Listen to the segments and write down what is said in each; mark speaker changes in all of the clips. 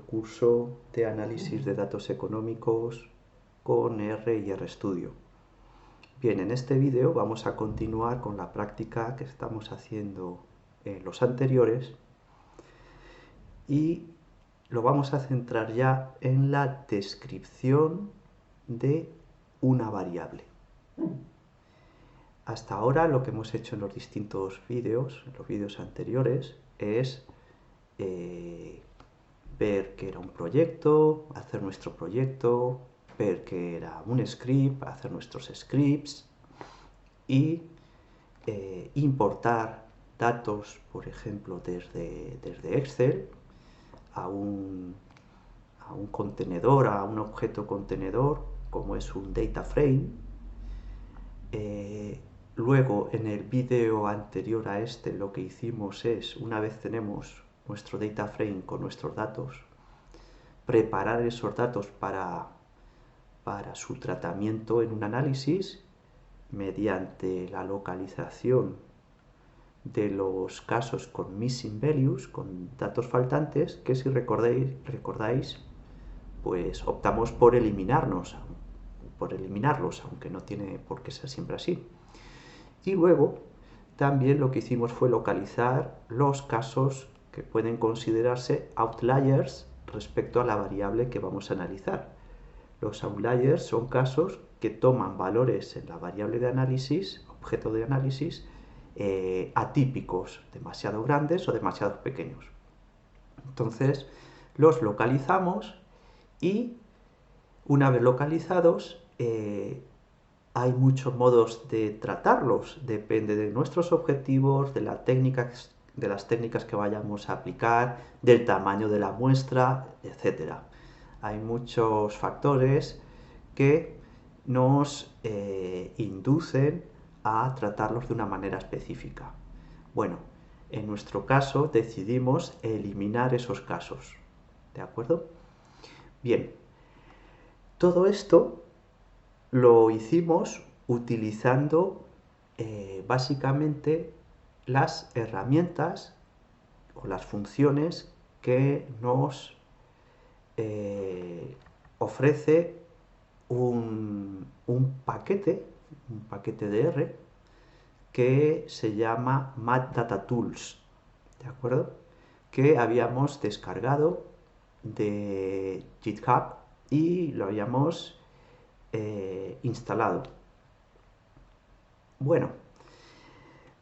Speaker 1: curso de análisis de datos económicos con R y RStudio. Bien, en este vídeo vamos a continuar con la práctica que estamos haciendo en los anteriores y lo vamos a centrar ya en la descripción de una variable. Hasta ahora lo que hemos hecho en los distintos vídeos, en los vídeos anteriores, es ver que era un proyecto, hacer nuestro proyecto, ver que era un script, hacer nuestros scripts y importar datos, por ejemplo, desde Excel a un contenedor, a un objeto contenedor, como es un data frame. Luego, en el vídeo anterior a este, lo que hicimos es, una vez tenemos nuestro data frame con nuestros datos, preparar esos datos para su tratamiento en un análisis mediante la localización de los casos con missing values, con datos faltantes, que si recordáis, pues optamos por eliminarlos, aunque no tiene por qué ser siempre así. Y luego también lo que hicimos fue localizar los casos que pueden considerarse outliers respecto a la variable que vamos a analizar. Los outliers son casos que toman valores en la variable de análisis, objeto de análisis, atípicos, demasiado grandes o demasiado pequeños. Entonces los localizamos y una vez localizados hay muchos modos de tratarlos, depende de nuestros objetivos, de las técnicas que vayamos a aplicar, del tamaño de la muestra, etc. Hay muchos factores que nos inducen a tratarlos de una manera específica. Bueno, en nuestro caso decidimos eliminar esos casos, ¿de acuerdo? Bien, todo esto lo hicimos utilizando básicamente las herramientas o las funciones que nos ofrece un paquete de R que se llama MathDataTools, ¿de acuerdo? Que habíamos descargado de GitHub y lo habíamos instalado. Bueno,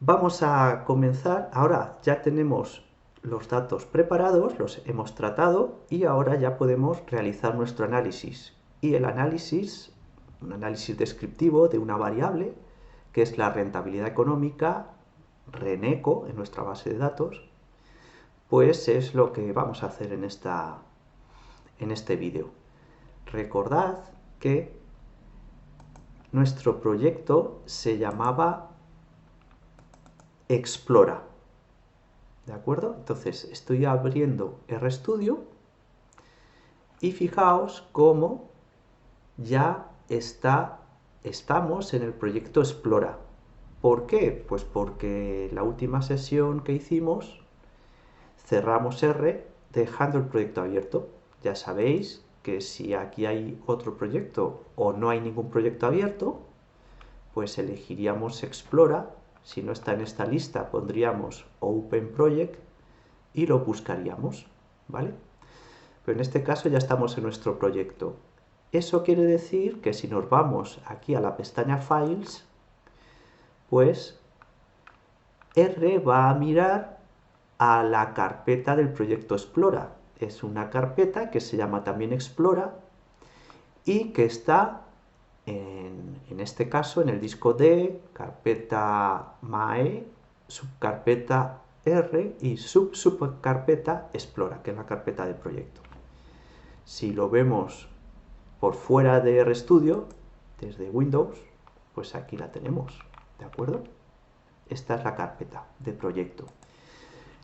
Speaker 1: vamos a comenzar. Ahora ya tenemos los datos preparados, los hemos tratado y ahora ya podemos realizar nuestro análisis. Y el análisis, un análisis descriptivo de una variable, que es la rentabilidad económica, RENECO, en nuestra base de datos, pues es lo que vamos a hacer en este vídeo. Recordad que nuestro proyecto se llamaba Explora, ¿de acuerdo? Entonces estoy abriendo RStudio y fijaos cómo ya estamos en el proyecto Explora. ¿Por qué? Pues porque la última sesión que hicimos cerramos R dejando el proyecto abierto. Ya sabéis que si aquí hay otro proyecto o no hay ningún proyecto abierto, pues elegiríamos Explora. Si no está en esta lista, pondríamos Open Project y lo buscaríamos, ¿vale? Pero en este caso ya estamos en nuestro proyecto. Eso quiere decir que si nos vamos aquí a la pestaña Files, pues R va a mirar a la carpeta del proyecto Explora. Es una carpeta que se llama también Explora y que está en este caso en el disco D, carpeta MAE, subcarpeta R y subcarpeta Explora, que es la carpeta del proyecto. Si lo vemos por fuera de RStudio, desde Windows, pues aquí la tenemos, ¿de acuerdo? Esta es la carpeta de proyecto.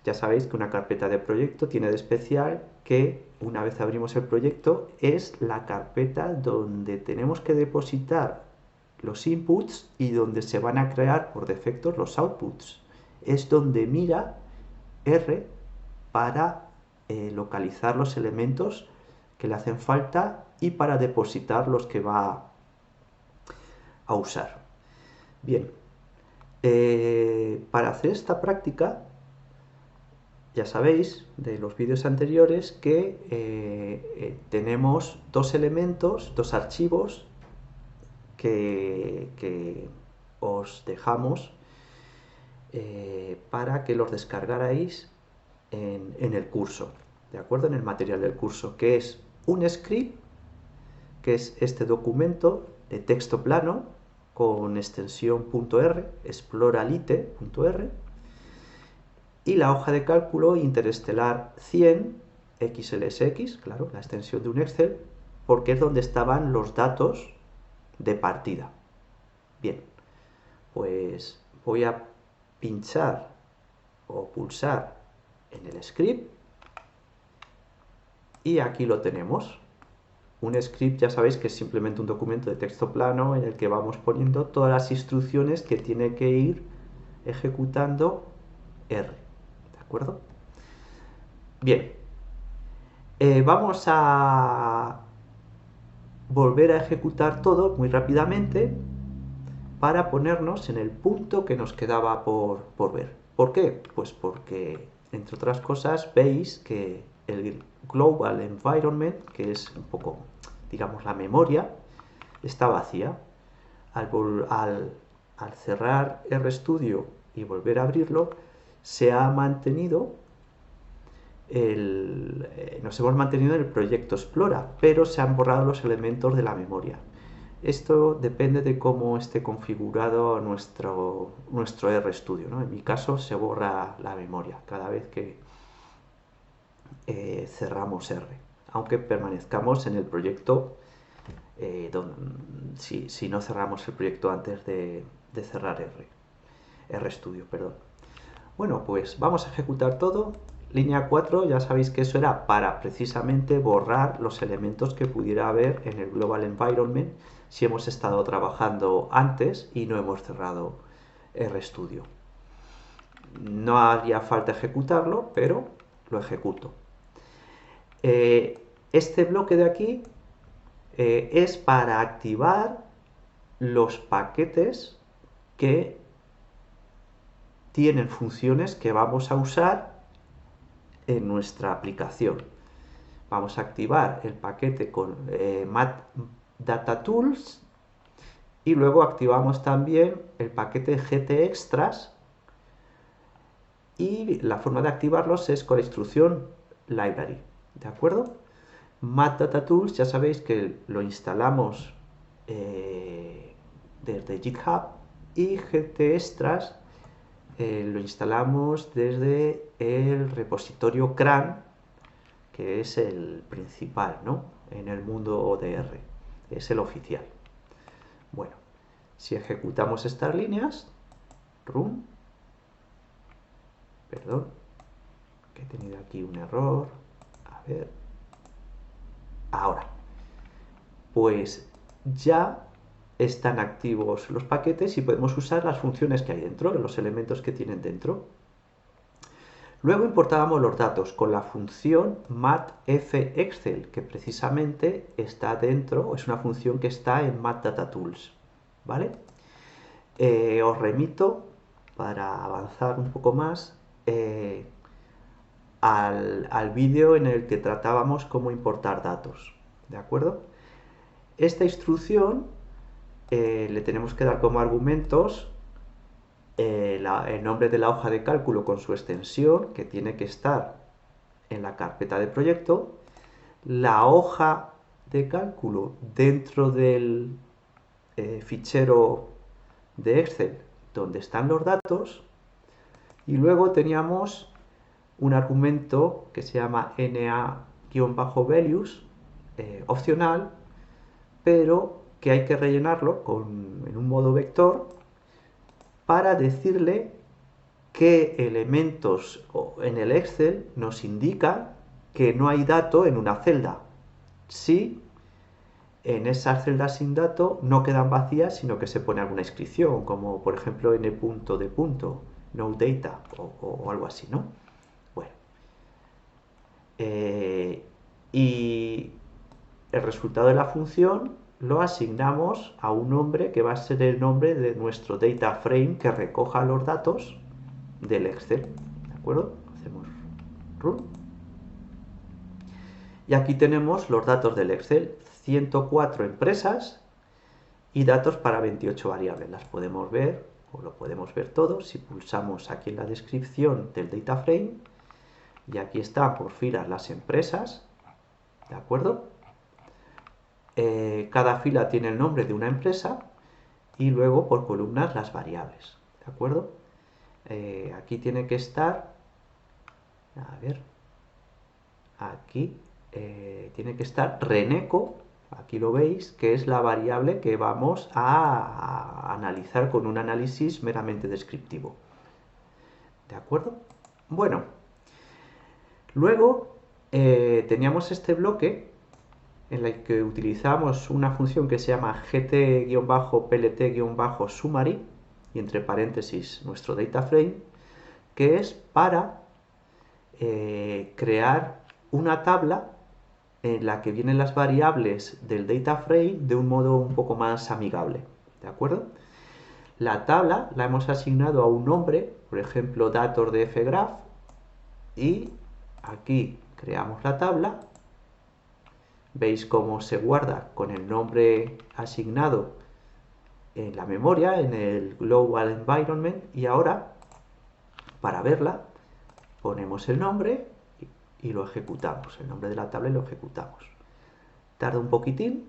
Speaker 1: Ya sabéis que una carpeta de proyecto tiene de especial que una vez abrimos el proyecto es la carpeta donde tenemos que depositar los inputs y donde se van a crear por defecto los outputs. Es donde mira R para localizar los elementos que le hacen falta y para depositar los que va a usar. Bien, para hacer esta práctica, ya sabéis de los vídeos anteriores que tenemos dos elementos, dos archivos que os dejamos para que los descargarais en el curso, ¿de acuerdo? En el material del curso, que es un script, que es este documento de texto plano con extensión .r, exploralite.r, y la hoja de cálculo interestelar 100 XLSX, claro, la extensión de un Excel, porque es donde estaban los datos de partida. Bien, pues voy a pinchar o pulsar en el script y aquí lo tenemos. Un script, ya sabéis que es simplemente un documento de texto plano en el que vamos poniendo todas las instrucciones que tiene que ir ejecutando R. ¿De acuerdo? Bien. Vamos a volver a ejecutar todo muy rápidamente para ponernos en el punto que nos quedaba por ver. ¿Por qué? Pues porque, entre otras cosas, veis que el Global Environment, que es un poco, digamos, la memoria, está vacía. Al cerrar RStudio y volver a abrirlo, se ha mantenido nos hemos mantenido en el proyecto Explora, pero se han borrado los elementos de la memoria. Esto depende de cómo esté configurado nuestro RStudio, ¿no? En mi caso se borra la memoria cada vez que cerramos R, aunque permanezcamos en el proyecto si no cerramos el proyecto antes de cerrar RStudio, perdón. Bueno, pues vamos a ejecutar todo. Línea 4, ya sabéis que eso era para precisamente borrar los elementos que pudiera haber en el Global Environment si hemos estado trabajando antes y no hemos cerrado RStudio. No haría falta ejecutarlo, pero lo ejecuto. Este bloque de aquí es para activar los paquetes que tienen funciones que vamos a usar en nuestra aplicación. Vamos a activar el paquete con MathDataTools y luego activamos también el paquete GTExtras, y la forma de activarlos es con la instrucción library, ¿de acuerdo? MathDataTools ya sabéis que lo instalamos desde GitHub, y GTExtras lo instalamos desde el repositorio CRAN, que es el principal, ¿no?, en el mundo ODR, es el oficial. Bueno, si ejecutamos estas líneas, run, perdón, que he tenido aquí un error, a ver, ahora, pues ya están activos los paquetes y podemos usar las funciones que hay dentro, los elementos que tienen dentro. Luego importábamos los datos con la función mathfexcel, que precisamente está dentro, es una función que está en MathDataTools, ¿vale? Os remito, para avanzar un poco más, al vídeo en el que tratábamos cómo importar datos, ¿de acuerdo? Esta instrucción le tenemos que dar como argumentos el nombre de la hoja de cálculo con su extensión, que tiene que estar en la carpeta de proyecto, la hoja de cálculo dentro del fichero de Excel donde están los datos, y luego teníamos un argumento que se llama na-values, opcional, pero que hay que rellenarlo en un modo vector para decirle qué elementos en el Excel nos indican que no hay dato en una celda. Si en esas celdas sin dato no quedan vacías, sino que se pone alguna inscripción, como por ejemplo n punto de punto, no data o algo así, ¿no? Bueno, y el resultado de la función lo asignamos a un nombre que va a ser el nombre de nuestro data frame que recoja los datos del Excel. ¿De acuerdo? Hacemos run. Y aquí tenemos los datos del Excel. 104 empresas y datos para 28 variables. Las podemos ver, o lo podemos ver todo, si pulsamos aquí en la descripción del data frame. Y aquí están por filas las empresas. ¿De acuerdo? Cada fila tiene el nombre de una empresa y luego por columnas las variables. ¿De acuerdo? Aquí tiene que estar, a ver, aquí tiene que estar Reneco, aquí lo veis, que es la variable que vamos a analizar con un análisis meramente descriptivo. ¿De acuerdo? Bueno, luego teníamos este bloque en el que utilizamos una función que se llama gt-plt-summary y entre paréntesis nuestro data frame, que es para crear una tabla en la que vienen las variables del data frame de un modo un poco más amigable. ¿De acuerdo? La tabla la hemos asignado a un nombre, por ejemplo, datos de fgraph, y aquí creamos la tabla. Veis cómo se guarda con el nombre asignado en la memoria, en el Global Environment, y ahora, para verla, ponemos el nombre y lo ejecutamos, el nombre de la tabla y lo ejecutamos. Tarda un poquitín,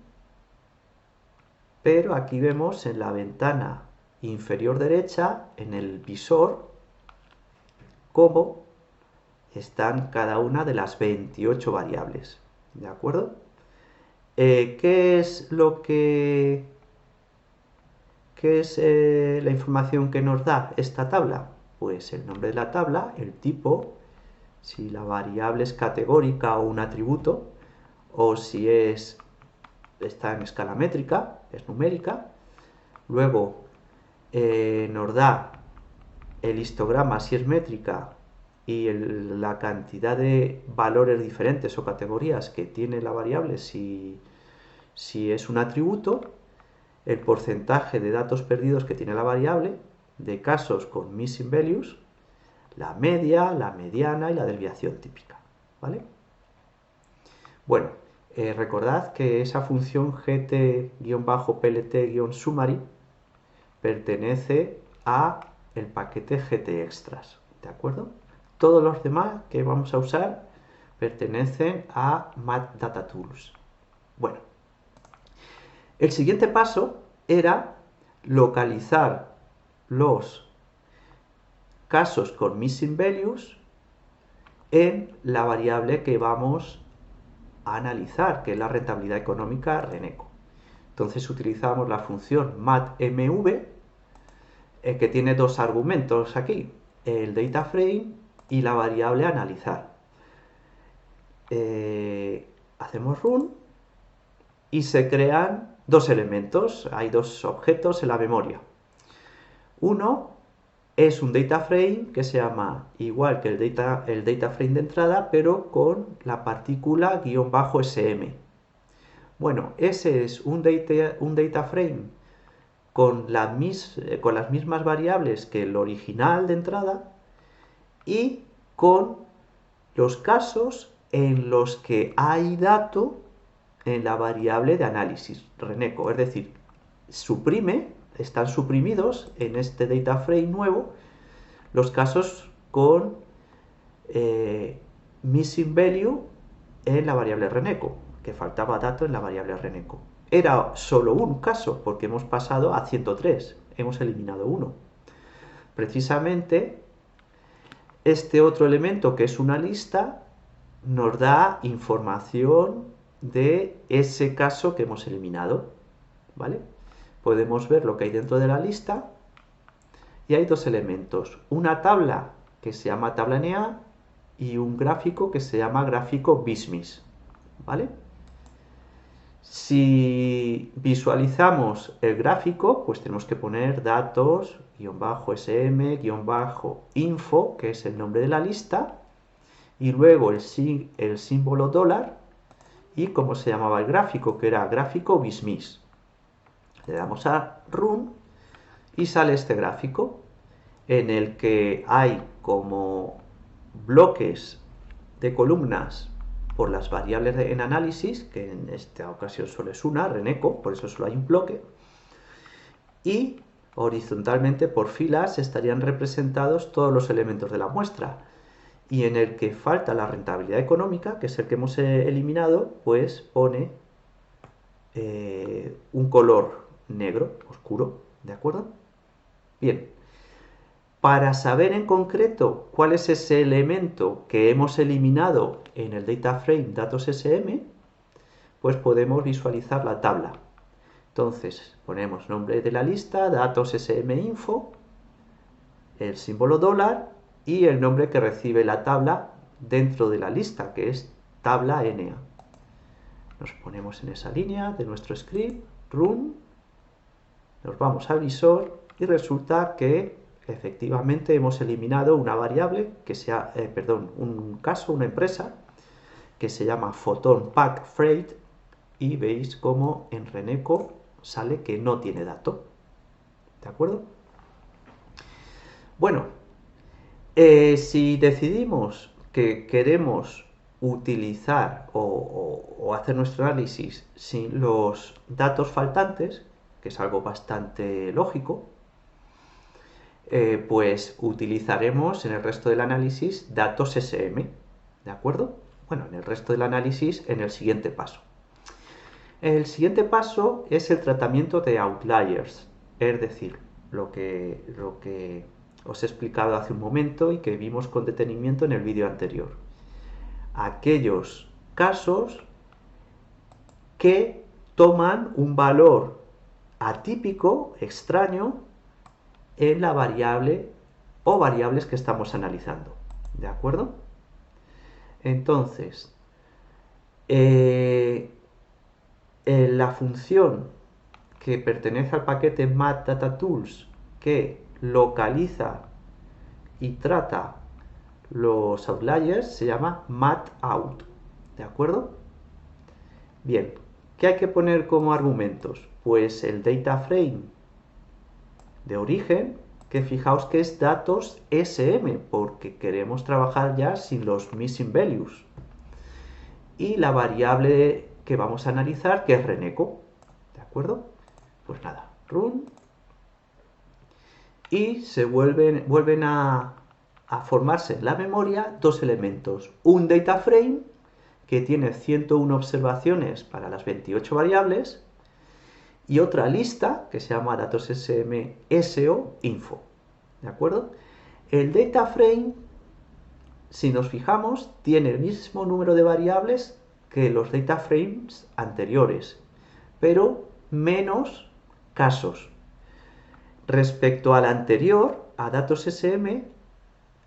Speaker 1: pero aquí vemos en la ventana inferior derecha, en el visor, cómo están cada una de las 28 variables. ¿De acuerdo? ¿Qué es lo que... ¿Qué es la información que nos da esta tabla? Pues el nombre de la tabla, el tipo, si la variable es categórica o un atributo, o si está en escala métrica, es numérica. Luego nos da el histograma si es métrica y la cantidad de valores diferentes o categorías que tiene la variable si es un atributo, el porcentaje de datos perdidos que tiene la variable, de casos con missing values, la media, la mediana y la desviación típica. ¿Vale? Bueno, recordad que esa función gt-plt-summary pertenece a el paquete GTextras. ¿De acuerdo? Todos los demás que vamos a usar pertenecen a MathDataTools. Bueno, el siguiente paso era localizar los casos con missing values en la variable que vamos a analizar, que es la rentabilidad económica Reneco. Entonces utilizamos la función mathmv, que tiene dos argumentos aquí, el data frame y la variable analizar. Hacemos run y se crean dos elementos, hay dos objetos en la memoria. Uno es un data frame que se llama igual que el data frame de entrada, pero con la partícula -sm. Bueno, ese es un data frame con las mismas variables que el original de entrada y con los casos en los que hay dato en la variable de análisis, Reneco, es decir, están suprimidos en este data frame nuevo los casos con missing value en la variable Reneco, que faltaba dato en la variable Reneco. Era solo un caso, porque hemos pasado a 103, hemos eliminado uno. Precisamente, este otro elemento, que es una lista, nos da información de ese caso que hemos eliminado, ¿vale? Podemos ver lo que hay dentro de la lista y hay dos elementos, una tabla que se llama tabla NA y un gráfico que se llama gráfico BISMIS, ¿vale? Si visualizamos el gráfico, pues tenemos que poner datos, -sm, -info, que es el nombre de la lista, y luego el símbolo dólar y cómo se llamaba el gráfico, que era gráfico BISMIS. Le damos a Run y sale este gráfico en el que hay como bloques de columnas por las variables en análisis, que en esta ocasión solo es una, Reneco, por eso solo hay un bloque, y horizontalmente por filas estarían representados todos los elementos de la muestra, y en el que falta la rentabilidad económica, que es el que hemos eliminado, pues pone un color negro, oscuro, ¿de acuerdo? Bien, para saber en concreto cuál es ese elemento que hemos eliminado en el data frame datos SM, pues podemos visualizar la tabla. Entonces ponemos nombre de la lista, datos SM info, el símbolo dólar y el nombre que recibe la tabla dentro de la lista, que es tabla NA. Nos ponemos en esa línea de nuestro script, run, nos vamos al visor y resulta que efectivamente hemos eliminado una variable que sea, un caso, una empresa que se llama Photon Pack Freight y veis cómo en Reneco sale que no tiene dato. ¿De acuerdo? Bueno, si decidimos que queremos utilizar o hacer nuestro análisis sin los datos faltantes, que es algo bastante lógico, pues utilizaremos en el resto del análisis datos SM, ¿de acuerdo? Bueno, en el resto del análisis en el siguiente paso. El siguiente paso es el tratamiento de outliers, es decir, lo que os he explicado hace un momento y que vimos con detenimiento en el vídeo anterior. Aquellos casos que toman un valor atípico, extraño, en la variable o variables que estamos analizando. ¿De acuerdo? Entonces, la función que pertenece al paquete matDataTools que localiza y trata los outliers se llama matOut. ¿De acuerdo? Bien, ¿qué hay que poner como argumentos? Pues el data frame de origen, que fijaos que es datos SM, porque queremos trabajar ya sin los missing values. Y la variable que vamos a analizar, que es Reneco. ¿De acuerdo? Pues nada, run. Y se vuelven a formarse en la memoria dos elementos. Un data frame, que tiene 101 observaciones para las 28 variables, y otra lista que se llama datos SM SO info. ¿De acuerdo? El data frame, si nos fijamos, tiene el mismo número de variables que los data frames anteriores, pero menos casos. Respecto al anterior, a datos SM,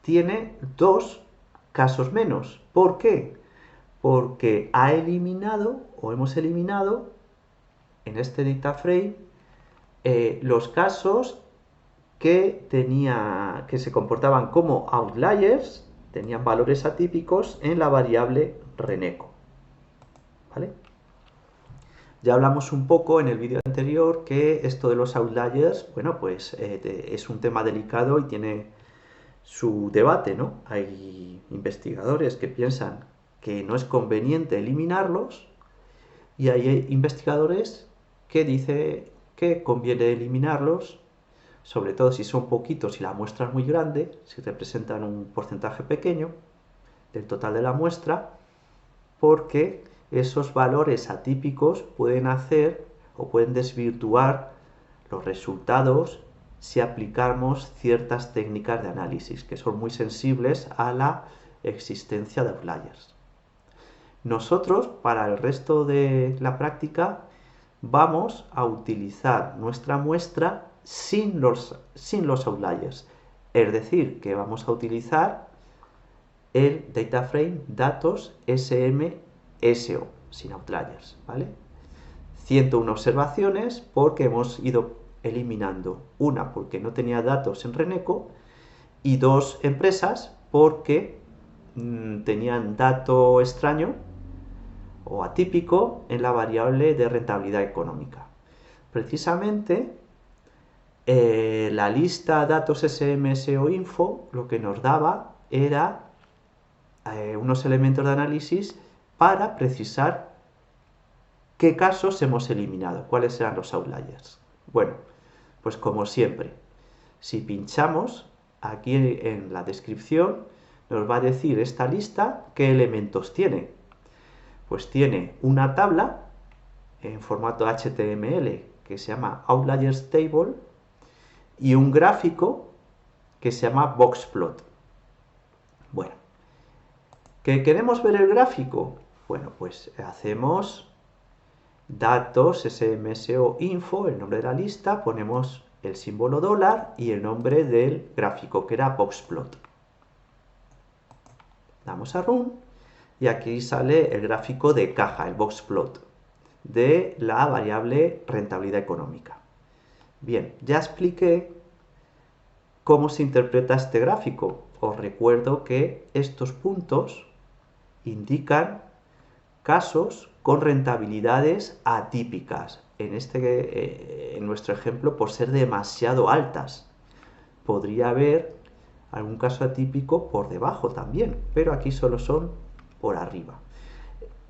Speaker 1: tiene 2 casos menos. ¿Por qué? Porque ha eliminado o hemos eliminado en este data frame los casos que se comportaban como outliers, tenían valores atípicos en la variable Reneco. ¿Vale? Ya hablamos un poco en el vídeo anterior que esto de los outliers, bueno, pues es un tema delicado y tiene su debate, ¿no? Hay investigadores que piensan que no es conveniente eliminarlos y hay investigadores que dicen que conviene eliminarlos, sobre todo si son poquitos y la muestra es muy grande, si representan un porcentaje pequeño del total de la muestra, porque esos valores atípicos pueden hacer o pueden desvirtuar los resultados si aplicamos ciertas técnicas de análisis que son muy sensibles a la existencia de outliers. Nosotros, para el resto de la práctica, vamos a utilizar nuestra muestra sin los outliers. Es decir, que vamos a utilizar el data frame datos SM SO, sin outliers, ¿vale? 101 observaciones porque hemos ido eliminando una porque no tenía datos en Reneco y 2 empresas porque tenían dato extraño o atípico en la variable de rentabilidad económica. Precisamente la lista datos SMSO info lo que nos daba era unos elementos de análisis para precisar qué casos hemos eliminado, cuáles eran los outliers. Bueno, pues como siempre, si pinchamos aquí en la descripción, nos va a decir esta lista qué elementos tiene. Pues tiene una tabla en formato HTML que se llama Outliers Table y un gráfico que se llama Boxplot. Bueno, ¿que queremos ver el gráfico? Bueno, pues hacemos datos SMSO info, el nombre de la lista, ponemos el símbolo dólar y el nombre del gráfico, que era Boxplot. Damos a Run y aquí sale el gráfico de caja, el Boxplot, de la variable rentabilidad económica. Bien, ya expliqué cómo se interpreta este gráfico. Os recuerdo que estos puntos indican casos con rentabilidades atípicas. En nuestro ejemplo, por ser demasiado altas. Podría haber algún caso atípico por debajo también, pero aquí solo son por arriba.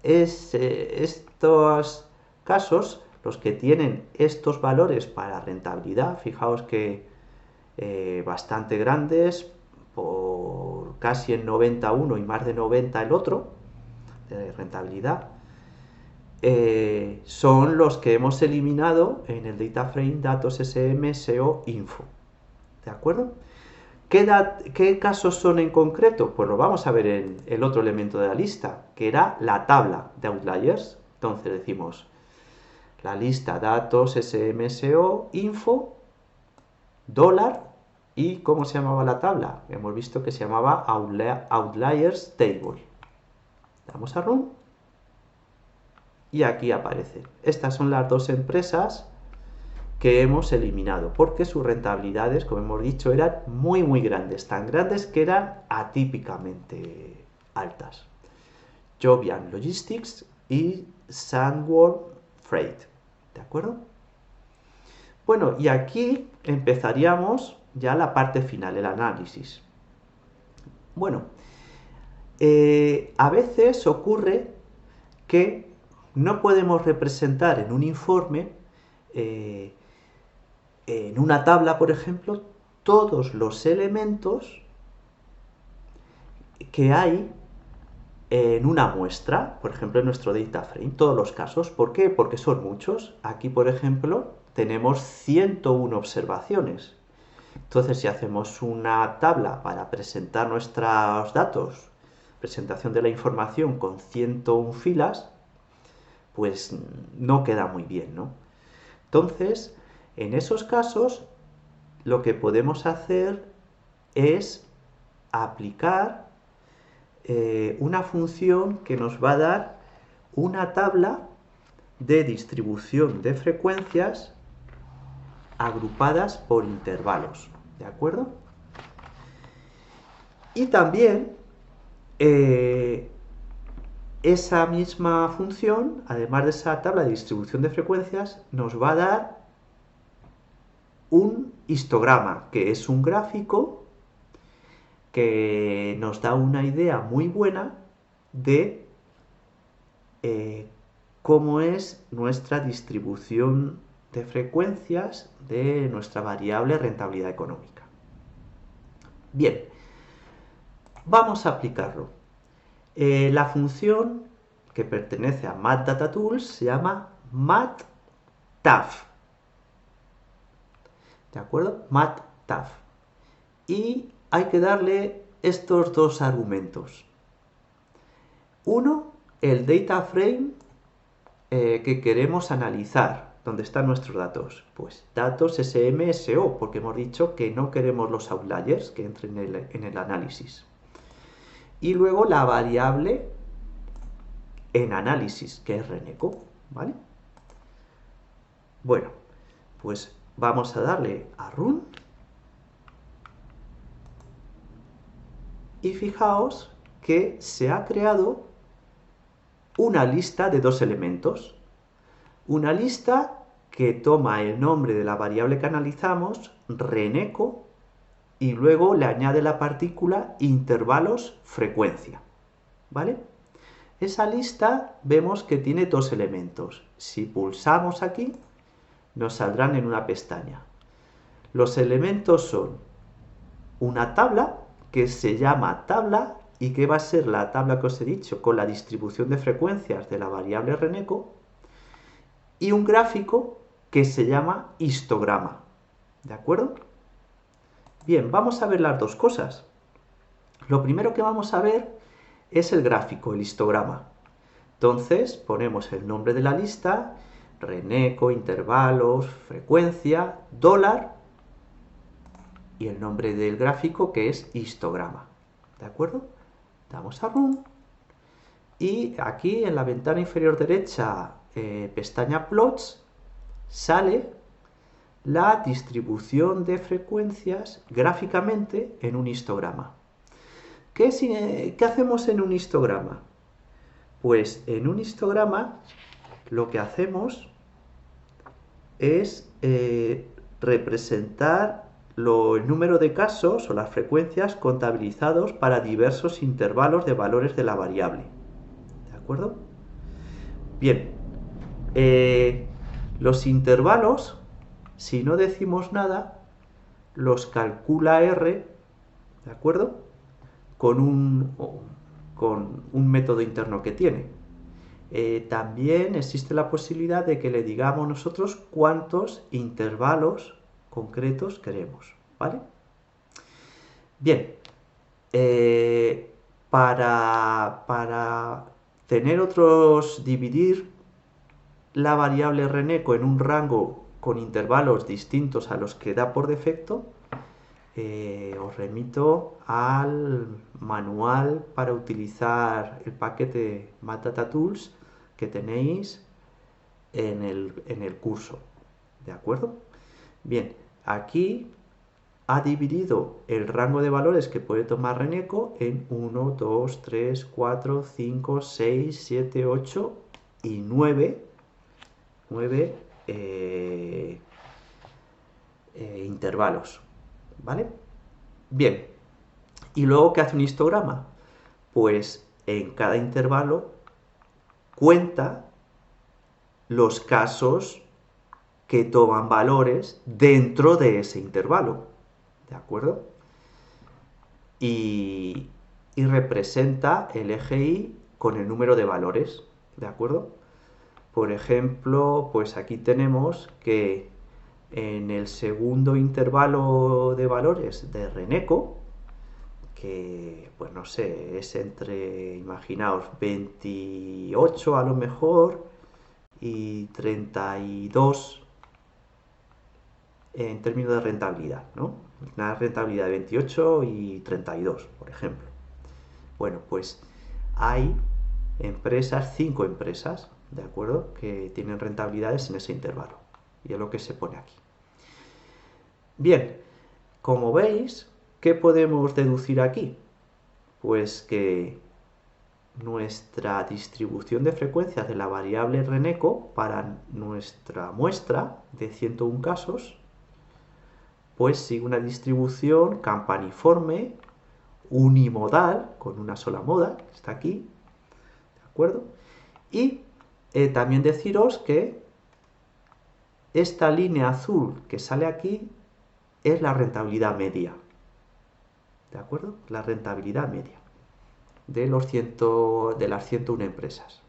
Speaker 1: Estos casos, los que tienen estos valores para rentabilidad, fijaos que bastante grandes, por casi en 90 uno y más de 90 el otro, de rentabilidad, son los que hemos eliminado en el data frame datos SMSO info. ¿De acuerdo? ¿Qué casos son en concreto? Pues lo vamos a ver en el otro elemento de la lista, que era la tabla de outliers. Entonces decimos la lista datos SMSO info dólar. ¿Y cómo se llamaba la tabla? Hemos visto que se llamaba Outliers Table. Damos a Run y aquí aparecen. Estas son las dos empresas que hemos eliminado porque sus rentabilidades, como hemos dicho, eran muy grandes, tan grandes que eran atípicamente altas. Jovian Logistics y Sandworm Freight. ¿De acuerdo? Bueno, y aquí empezaríamos ya la parte final, el análisis. Bueno, a veces ocurre que no podemos representar en un informe, en una tabla, por ejemplo, todos los elementos que hay en una muestra, por ejemplo en nuestro data frame, todos los casos. ¿Por qué? Porque son muchos. Aquí, por ejemplo, tenemos 101 observaciones. Entonces, si hacemos una tabla para presentar nuestros datos, presentación de la información con 101 filas, pues no queda muy bien, ¿no? Entonces, en esos casos, lo que podemos hacer es aplicar una función que nos va a dar una tabla de distribución de frecuencias agrupadas por intervalos, ¿de acuerdo? Y también esa misma función, además de esa tabla de distribución de frecuencias, nos va a dar un histograma, que es un gráfico que nos da una idea muy buena de cómo es nuestra distribución de frecuencias de nuestra variable rentabilidad económica. Bien, vamos a aplicarlo. La función que pertenece a MathDataTools se llama MathTaf. ¿De acuerdo? MathTaf. Y hay que darle estos dos argumentos. Uno, el data frame que queremos analizar. ¿Dónde están nuestros datos? Pues datos SMSO, porque hemos dicho que no queremos los outliers que entren en el análisis. Y luego la variable en análisis, que es Reneco, ¿vale? Bueno, pues vamos a darle a Run. Y fijaos que se ha creado una lista de dos elementos. Una lista que toma el nombre de la variable que analizamos, reneco, y luego le añade la partícula intervalos frecuencia. ¿Vale? Esa lista vemos que tiene dos elementos. Si pulsamos aquí, nos saldrán en una pestaña. Los elementos son una tabla que se llama tabla y que va a ser la tabla que os he dicho con la distribución de frecuencias de la variable reneco, y un gráfico que se llama histograma. ¿De acuerdo? Bien, vamos a ver las dos cosas. Lo primero que vamos a ver es el gráfico, el histograma. Entonces ponemos el nombre de la lista, reneco, intervalos, frecuencia, dólar, y el nombre del gráfico que es histograma. ¿De acuerdo? Damos a Run. Y aquí en la ventana inferior derecha, pestaña Plots, sale la distribución de frecuencias gráficamente en un histograma. ¿Qué hacemos en un histograma? Pues en un histograma lo que hacemos es representar el número de casos o las frecuencias contabilizados para diversos intervalos de valores de la variable. ¿De acuerdo? Bien, los intervalos, si no decimos nada, los calcula R, ¿de acuerdo? Con un método interno que tiene. También existe la posibilidad de que le digamos nosotros cuántos intervalos concretos queremos, ¿vale? Bien, para dividir la variable reneco en un rango con intervalos distintos a los que da por defecto, os remito al manual para utilizar el paquete MathDataTools que tenéis en el curso, ¿de acuerdo? Bien, aquí ha dividido el rango de valores que puede tomar reneco en 1, 2, 3, 4, 5, 6, 7, 8 y 9 intervalos, ¿vale? Bien, ¿y luego qué hace un histograma? Pues en cada intervalo cuenta los casos que toman valores dentro de ese intervalo, ¿de acuerdo? Y representa el eje Y con el número de valores, ¿de acuerdo? Por ejemplo, pues aquí tenemos que en el segundo intervalo de valores de reneco, que pues no sé, es entre, imaginaos, 28 a lo mejor y 32 en términos de rentabilidad, ¿no? Una rentabilidad de 28 y 32, por ejemplo. Bueno, pues hay empresas, 5 empresas, ¿de acuerdo?, que tienen rentabilidades en ese intervalo. Y es lo que se pone aquí. Bien, como veis, ¿qué podemos deducir aquí? Pues que nuestra distribución de frecuencias de la variable reneco para nuestra muestra de 101 casos, pues sigue una distribución campaniforme, unimodal, con una sola moda, que está aquí, ¿de acuerdo? Y también deciros que esta línea azul que sale aquí es la rentabilidad media, ¿de acuerdo? La rentabilidad media de las 101 empresas.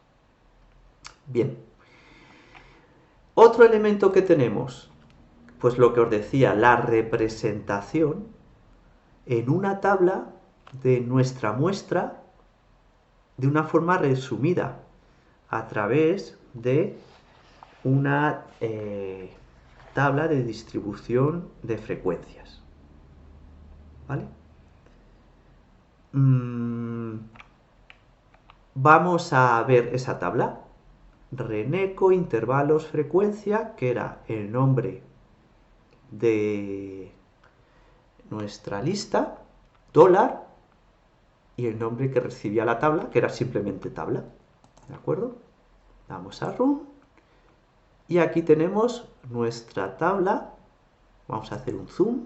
Speaker 1: Bien. Otro elemento que tenemos, pues lo que os decía, la representación en una tabla de nuestra muestra de una forma resumida a través de una tabla de distribución de frecuencias. ¿Vale? Vamos a ver esa tabla. Reneco, intervalos, frecuencia, que era el nombre de nuestra lista, dólar, y el nombre que recibía la tabla, que era simplemente tabla. ¿De acuerdo? Damos a Run. Y aquí tenemos nuestra tabla. Vamos a hacer un zoom.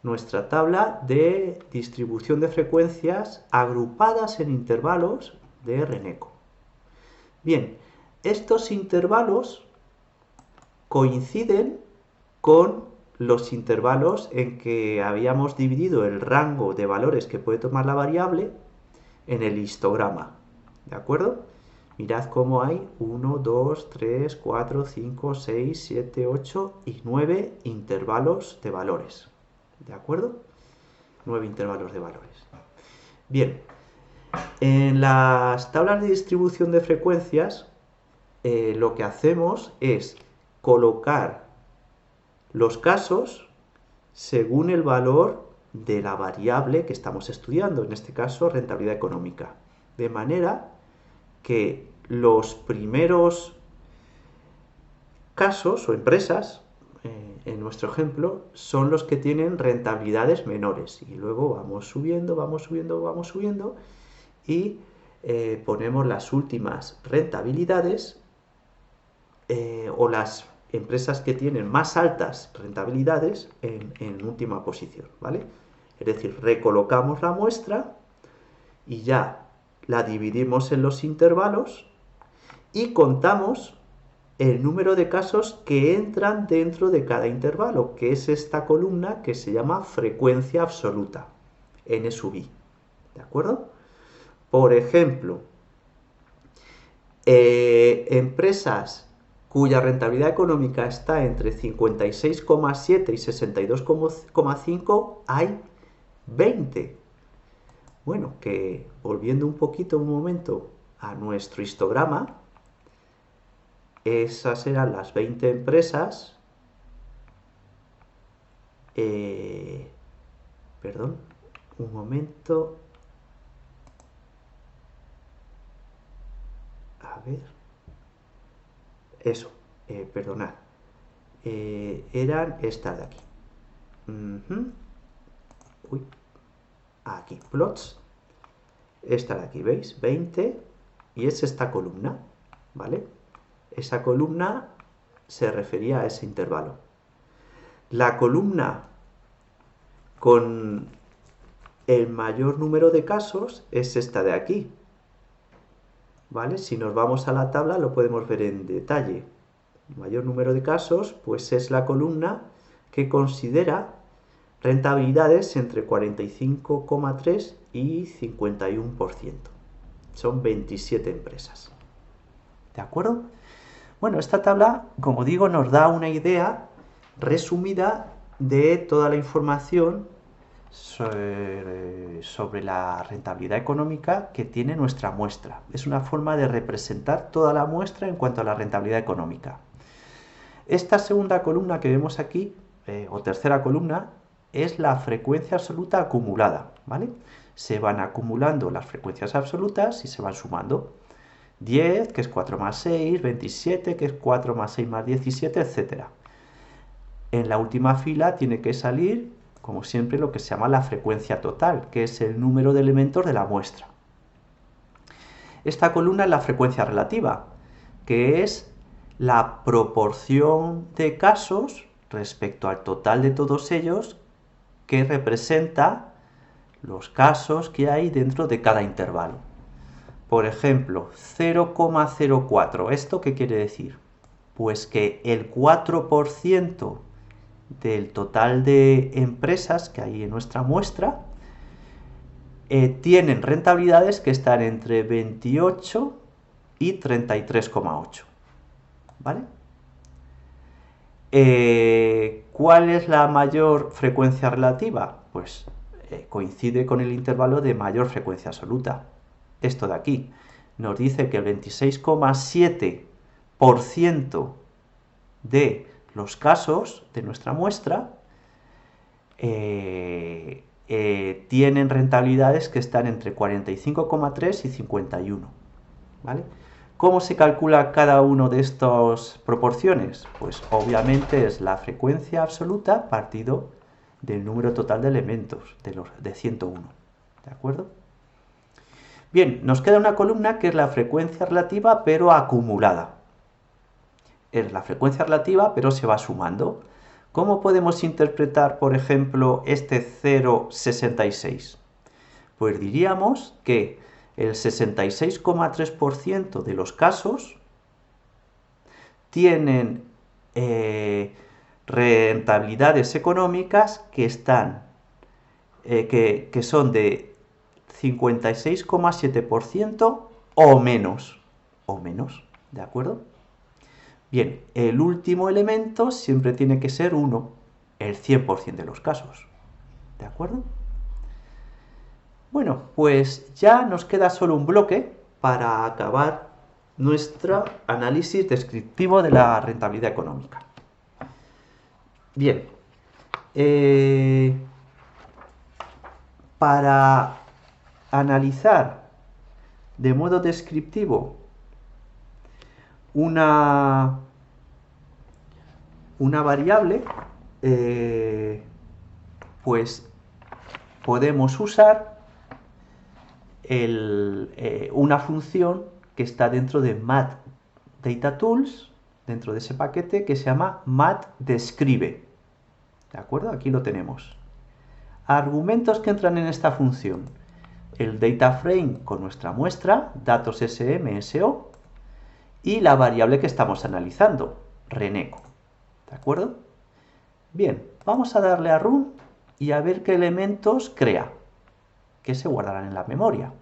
Speaker 1: Nuestra tabla de distribución de frecuencias agrupadas en intervalos de Reneco. Bien, estos intervalos coinciden con los intervalos en que habíamos dividido el rango de valores que puede tomar la variable en el histograma. ¿De acuerdo? Mirad cómo hay 1, 2, 3, 4, 5, 6, 7, 8 y 9 intervalos de valores. ¿De acuerdo? 9 intervalos de valores. Bien, en las tablas de distribución de frecuencias lo que hacemos es colocar los casos según el valor de la variable que estamos estudiando, en este caso rentabilidad económica, de manera que los primeros casos o empresas, en nuestro ejemplo, son los que tienen rentabilidades menores y luego vamos subiendo, vamos subiendo, vamos subiendo y ponemos las últimas rentabilidades o las empresas que tienen más altas rentabilidades en última posición, ¿vale? Es decir, recolocamos la muestra y ya la dividimos en los intervalos y contamos el número de casos que entran dentro de cada intervalo, que es esta columna que se llama frecuencia absoluta, N sub I, ¿de acuerdo? Por ejemplo, empresas cuya rentabilidad económica está entre 56,7 y 62,5, hay 20. Bueno, que volviendo un poquito, un momento, a nuestro histograma, esas eran las 20 empresas. Perdón, un momento. A ver. Eso, perdonad. Eran estas de aquí. Uy. Aquí, plots. Esta de aquí, ¿veis? 20. Y es esta columna, ¿vale? Esa columna se refería a ese intervalo. La columna con el mayor número de casos es esta de aquí, ¿vale? Si nos vamos a la tabla lo podemos ver en detalle. El mayor número de casos, pues es la columna que considera rentabilidades entre 45,3 y 51%. Son 27 empresas. ¿De acuerdo? Bueno, esta tabla, como digo, nos da una idea resumida de toda la información sobre la rentabilidad económica que tiene nuestra muestra. Es una forma de representar toda la muestra en cuanto a la rentabilidad económica. Esta segunda columna que vemos aquí, o tercera columna, es la frecuencia absoluta acumulada, ¿vale? Se van acumulando las frecuencias absolutas y se van sumando. 10, que es 4 más 6, 27, que es 4 más 6 más 17, etc. En la última fila tiene que salir, como siempre, lo que se llama la frecuencia total, que es el número de elementos de la muestra. Esta columna es la frecuencia relativa, que es la proporción de casos respecto al total de todos ellos que representa los casos que hay dentro de cada intervalo. Por ejemplo, 0,04. ¿Esto qué quiere decir? Pues que el 4% del total de empresas que hay en nuestra muestra tienen rentabilidades que están entre 28 y 33,8. ¿Vale? ¿Cuál es la mayor frecuencia relativa? Pues coincide con el intervalo de mayor frecuencia absoluta. Esto de aquí nos dice que el 26,7% de los casos de nuestra muestra tienen rentabilidades que están entre 45,3 y 51. ¿Vale? ¿Cómo se calcula cada uno de estas proporciones? Pues obviamente es la frecuencia absoluta partido del número total de elementos, de 101. ¿De acuerdo? Bien, nos queda una columna que es la frecuencia relativa pero acumulada. Es la frecuencia relativa pero se va sumando. ¿Cómo podemos interpretar, por ejemplo, este 0,66? Pues diríamos que el 66,3% de los casos tienen rentabilidades económicas que son de 56,7% o menos. ¿De acuerdo? Bien, el último elemento siempre tiene que ser 1, el 100% de los casos. ¿De acuerdo? Bueno, pues ya nos queda solo un bloque para acabar nuestro análisis descriptivo de la rentabilidad económica. Bien, para analizar de modo descriptivo una variable, pues podemos usar una función que está dentro de MathDataTools, dentro de ese paquete que se llama MathDescribe. ¿De acuerdo? Aquí lo tenemos. Argumentos que entran en esta función: el DataFrame con nuestra muestra, datos SM, SO, y la variable que estamos analizando, Reneco. ¿De acuerdo? Bien, vamos a darle a Run y a ver qué elementos crea, que se guardarán en la memoria.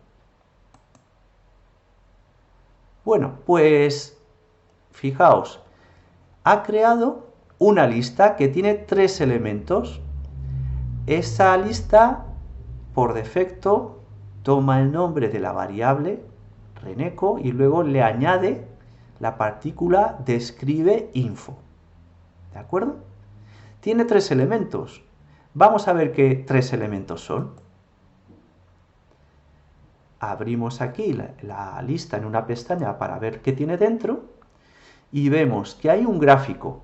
Speaker 1: Bueno, pues fijaos, ha creado una lista que tiene 3 elementos. Esa lista, por defecto, toma el nombre de la variable Reneco y luego le añade la partícula describe info. ¿De acuerdo? Tiene 3 elementos. Vamos a ver qué 3 elementos son. Abrimos aquí la lista en una pestaña para ver qué tiene dentro y vemos que hay un gráfico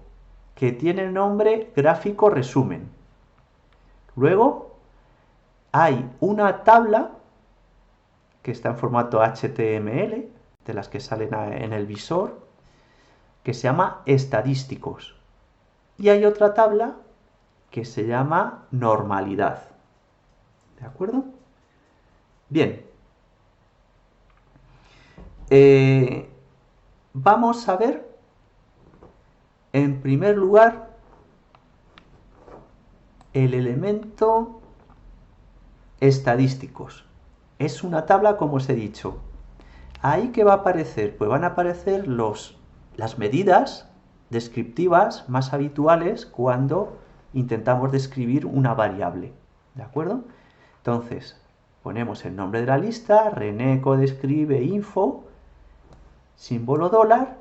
Speaker 1: que tiene el nombre gráfico resumen. Luego hay una tabla que está en formato HTML, de las que salen en el visor, que se llama estadísticos. Y hay otra tabla que se llama normalidad. ¿De acuerdo? Bien. Vamos a ver, en primer lugar, el elemento estadísticos. Es una tabla, como os he dicho. ¿Ahí qué va a aparecer? Pues van a aparecer las medidas descriptivas más habituales cuando intentamos describir una variable. ¿De acuerdo? Entonces, ponemos el nombre de la lista, Reneco describe info, símbolo dólar,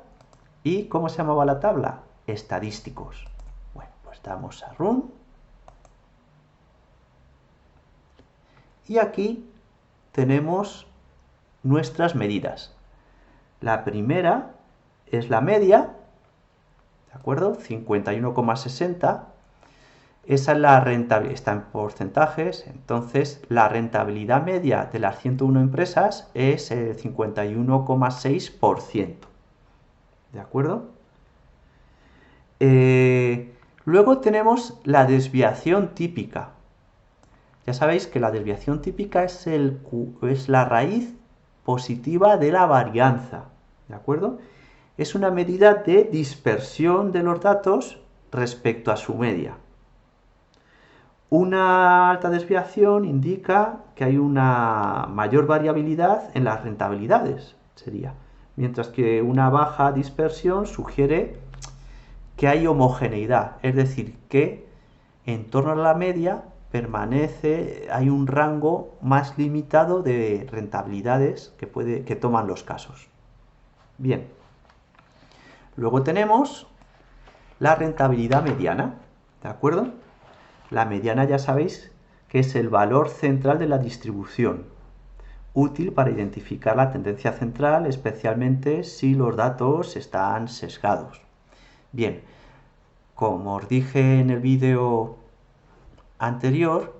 Speaker 1: y ¿cómo se llamaba la tabla? Estadísticos. Bueno, pues damos a Run. Y aquí tenemos nuestras medidas. La primera es la media, ¿de acuerdo? 51,60. Esa es la rentabilidad, está en porcentajes, entonces la rentabilidad media de las 101 empresas es el 51,6%. ¿De acuerdo? Luego tenemos la desviación típica. Ya sabéis que la desviación típica es la raíz positiva de la varianza. ¿De acuerdo? Es una medida de dispersión de los datos respecto a su media. Una alta desviación indica que hay una mayor variabilidad en las rentabilidades, sería. Mientras que una baja dispersión sugiere que hay homogeneidad, es decir, que en torno a la media hay un rango más limitado de rentabilidades que toman los casos. Bien. Luego tenemos la rentabilidad mediana, ¿de acuerdo? La mediana ya sabéis que es el valor central de la distribución, útil para identificar la tendencia central, especialmente si los datos están sesgados. Bien, como os dije en el vídeo anterior,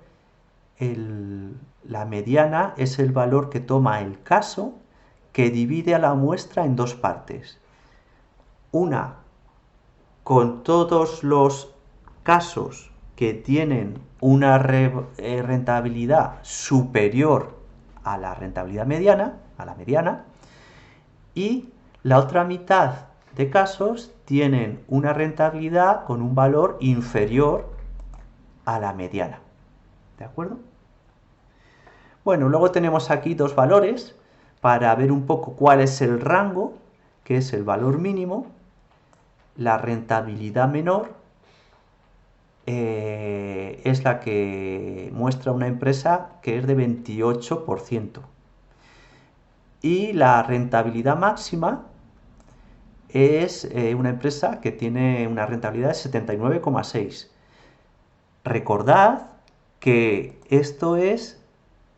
Speaker 1: la mediana es el valor que toma el caso que divide a la muestra en dos partes. Una con todos los casos que tienen una rentabilidad superior a la rentabilidad mediana, a la mediana, y la otra mitad de casos tienen una rentabilidad con un valor inferior a la mediana. ¿De acuerdo? Bueno, luego tenemos aquí dos valores para ver un poco cuál es el rango, que es el valor mínimo, la rentabilidad menor, es la que muestra una empresa que es de 28%. Y la rentabilidad máxima es una empresa que tiene una rentabilidad de 79,6. Recordad que esto es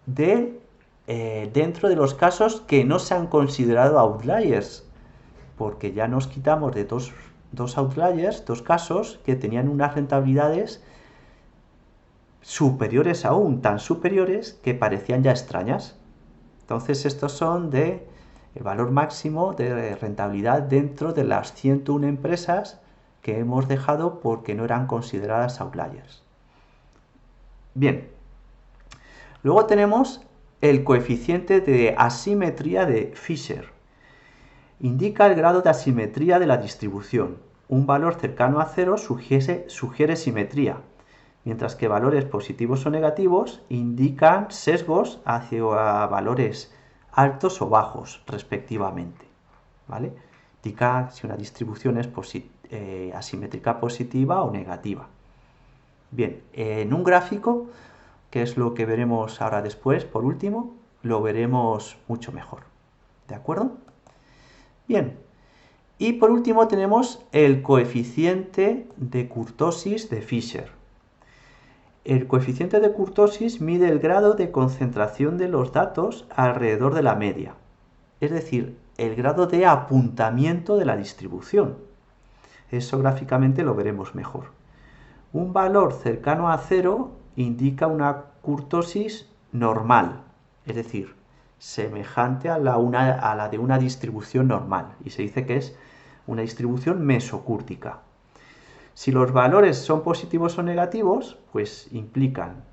Speaker 1: dentro de los casos que no se han considerado outliers, porque ya nos quitamos de dos outliers, dos casos que tenían unas rentabilidades superiores aún, tan superiores que parecían ya extrañas. Entonces estos son el valor máximo de rentabilidad dentro de las 101 empresas que hemos dejado porque no eran consideradas outliers. Bien, luego tenemos el coeficiente de asimetría de Fisher. Indica el grado de asimetría de la distribución. Un valor cercano a cero sugiere simetría, mientras que valores positivos o negativos indican sesgos hacia valores altos o bajos, respectivamente. ¿Vale? Indica si una distribución es asimétrica positiva o negativa. Bien, en un gráfico, que es lo que veremos ahora después, por último, lo veremos mucho mejor. ¿De acuerdo? Bien, y por último tenemos el coeficiente de kurtosis de Fisher. El coeficiente de kurtosis mide el grado de concentración de los datos alrededor de la media, es decir, el grado de apuntamiento de la distribución. Eso gráficamente lo veremos mejor. Un valor cercano a cero indica una kurtosis normal, es decir, semejante a la de una distribución normal, y se dice que es una distribución mesocúrtica. Si los valores son positivos o negativos, pues implican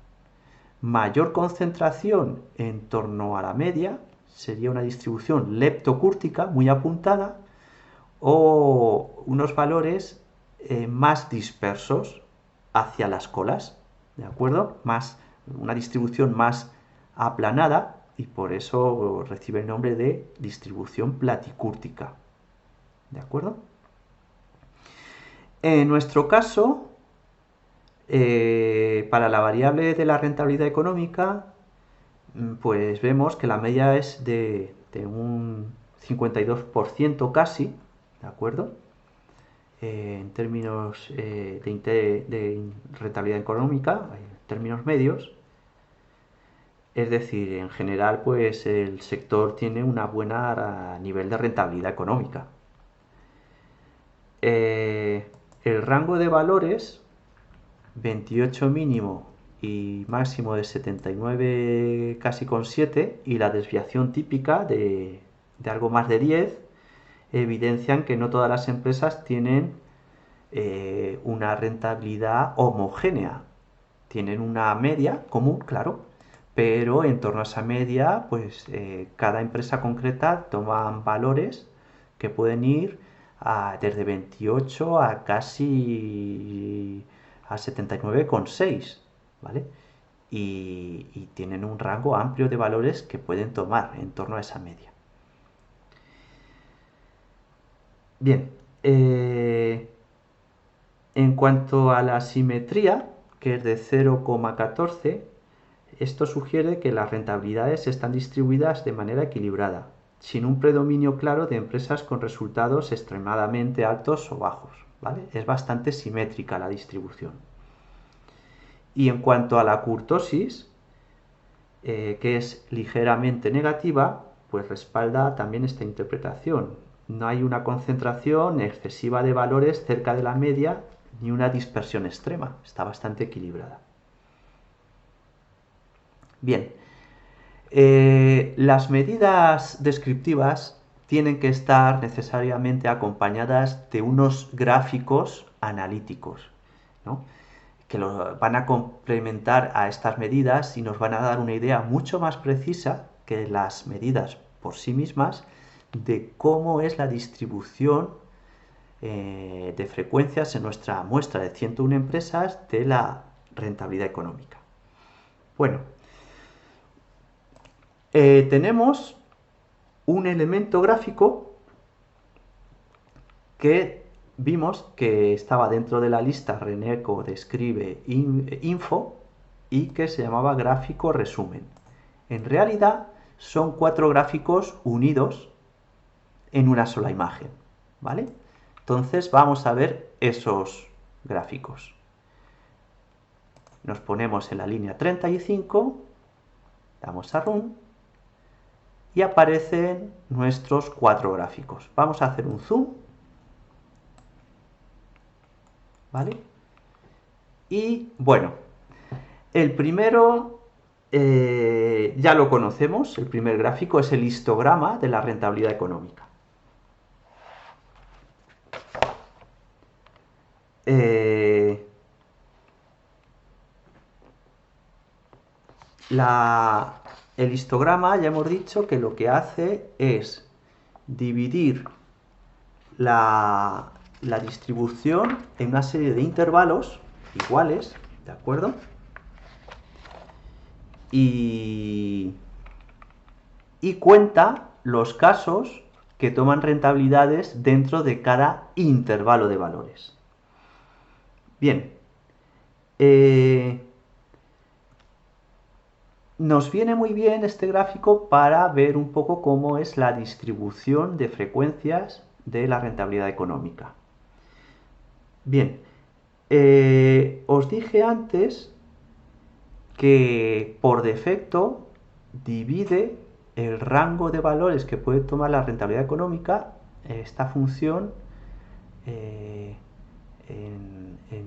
Speaker 1: mayor concentración en torno a la media, sería una distribución leptocúrtica muy apuntada, o unos valores más dispersos hacia las colas, ¿de acuerdo? Una distribución más aplanada, y por eso recibe el nombre de distribución platicúrtica. ¿De acuerdo? En nuestro caso, para la variable de la rentabilidad económica, pues vemos que la media es de un 52% casi, ¿de acuerdo? En términos de rentabilidad económica, en términos medios. Es decir, en general, pues el sector tiene una buena nivel de rentabilidad económica. El rango de valores, 28 mínimo y máximo de 79 casi con 7, y la desviación típica de algo más de 10, evidencian que no todas las empresas tienen una rentabilidad homogénea. Tienen una media común, claro, pero en torno a esa media, pues cada empresa concreta toma valores que pueden ir desde 28 a casi a 79,6, ¿vale? Y tienen un rango amplio de valores que pueden tomar en torno a esa media. Bien, en cuanto a la simetría, que es de 0,14, esto sugiere que las rentabilidades están distribuidas de manera equilibrada, sin un predominio claro de empresas con resultados extremadamente altos o bajos, ¿vale? Es bastante simétrica la distribución. Y en cuanto a la kurtosis, que es ligeramente negativa, pues respalda también esta interpretación. No hay una concentración excesiva de valores cerca de la media ni una dispersión extrema, está bastante equilibrada. Bien, las medidas descriptivas tienen que estar necesariamente acompañadas de unos gráficos analíticos, ¿no? Que van a complementar a estas medidas y nos van a dar una idea mucho más precisa que las medidas por sí mismas de cómo es la distribución de frecuencias en nuestra muestra de 101 empresas de la rentabilidad económica. Bueno, tenemos un elemento gráfico que vimos que estaba dentro de la lista Reneco describe info y que se llamaba gráfico resumen. En realidad son 4 gráficos unidos en una sola imagen, ¿vale? Entonces vamos a ver esos gráficos. Nos ponemos en la línea 35, damos a Run y aparecen nuestros 4 gráficos. Vamos a hacer un zoom, ¿vale? Y bueno, el primero ya lo conocemos, el primer gráfico es el histograma de la rentabilidad económica. El histograma ya hemos dicho que lo que hace es dividir la distribución en una serie de intervalos iguales, ¿de acuerdo? Y cuenta los casos que toman rentabilidades dentro de cada intervalo de valores. Bien, nos viene muy bien este gráfico para ver un poco cómo es la distribución de frecuencias de la rentabilidad económica. Bien, os dije antes que por defecto divide el rango de valores que puede tomar la rentabilidad económica, esta función en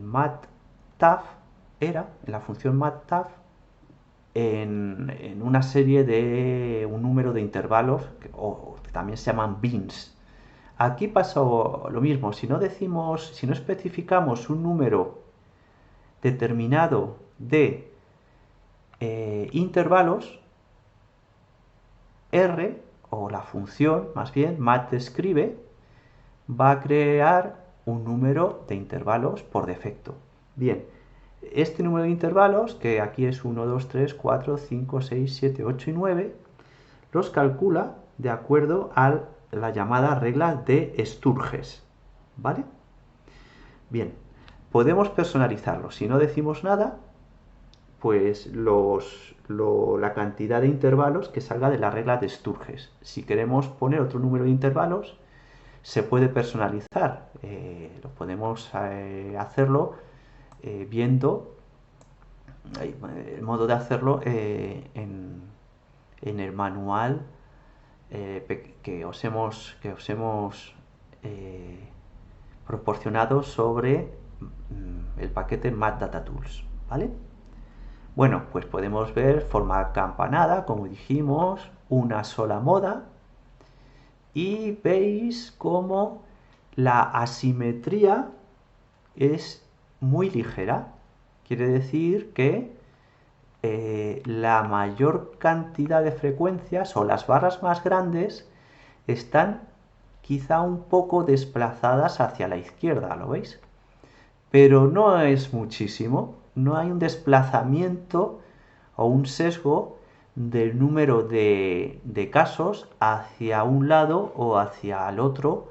Speaker 1: MATTAF en la función MATTAF, en una serie de un número de intervalos que también se llaman bins. Aquí pasa lo mismo, si no especificamos un número determinado de intervalos, R, o la función más bien, MATDescribe, va a crear un número de intervalos por defecto. Bien, este número de intervalos, que aquí es 1, 2, 3, 4, 5, 6, 7, 8 y 9, los calcula de acuerdo a la llamada regla de Sturges, ¿vale? Bien, podemos personalizarlo. Si no decimos nada, pues la cantidad de intervalos que salga de la regla de Sturges. Si queremos poner otro número de intervalos, se puede personalizar. Lo podemos hacerlo viendo el modo de hacerlo en el manual que os hemos proporcionado sobre el paquete MathDataTools, ¿vale? Bueno, pues podemos ver forma campanada, como dijimos, una sola moda, y veis cómo la asimetría es muy ligera. Quiere decir que la mayor cantidad de frecuencias o las barras más grandes están quizá un poco desplazadas hacia la izquierda, ¿lo veis? Pero no es muchísimo, no hay un desplazamiento o un sesgo del número de casos hacia un lado o hacia el otro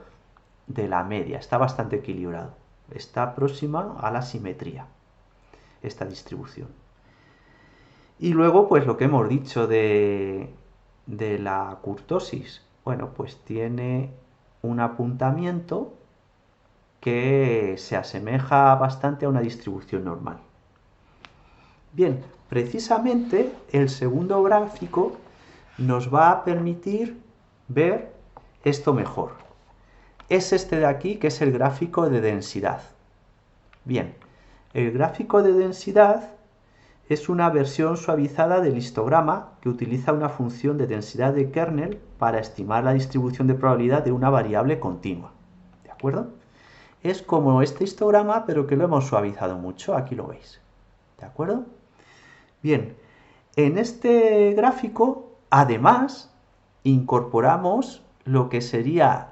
Speaker 1: de la media. Está bastante equilibrado. Está próxima a la simetría esta distribución. Y luego, pues lo que hemos dicho de la kurtosis. Bueno, pues tiene un apuntamiento que se asemeja bastante a una distribución normal. Bien, precisamente el segundo gráfico nos va a permitir ver esto mejor. Es este de aquí, que es el gráfico de densidad. Bien, el gráfico de densidad es una versión suavizada del histograma que utiliza una función de densidad de kernel para estimar la distribución de probabilidad de una variable continua. ¿De acuerdo? Es como este histograma, pero que lo hemos suavizado mucho. Aquí lo veis. ¿De acuerdo? Bien, en este gráfico, además, incorporamos lo que sería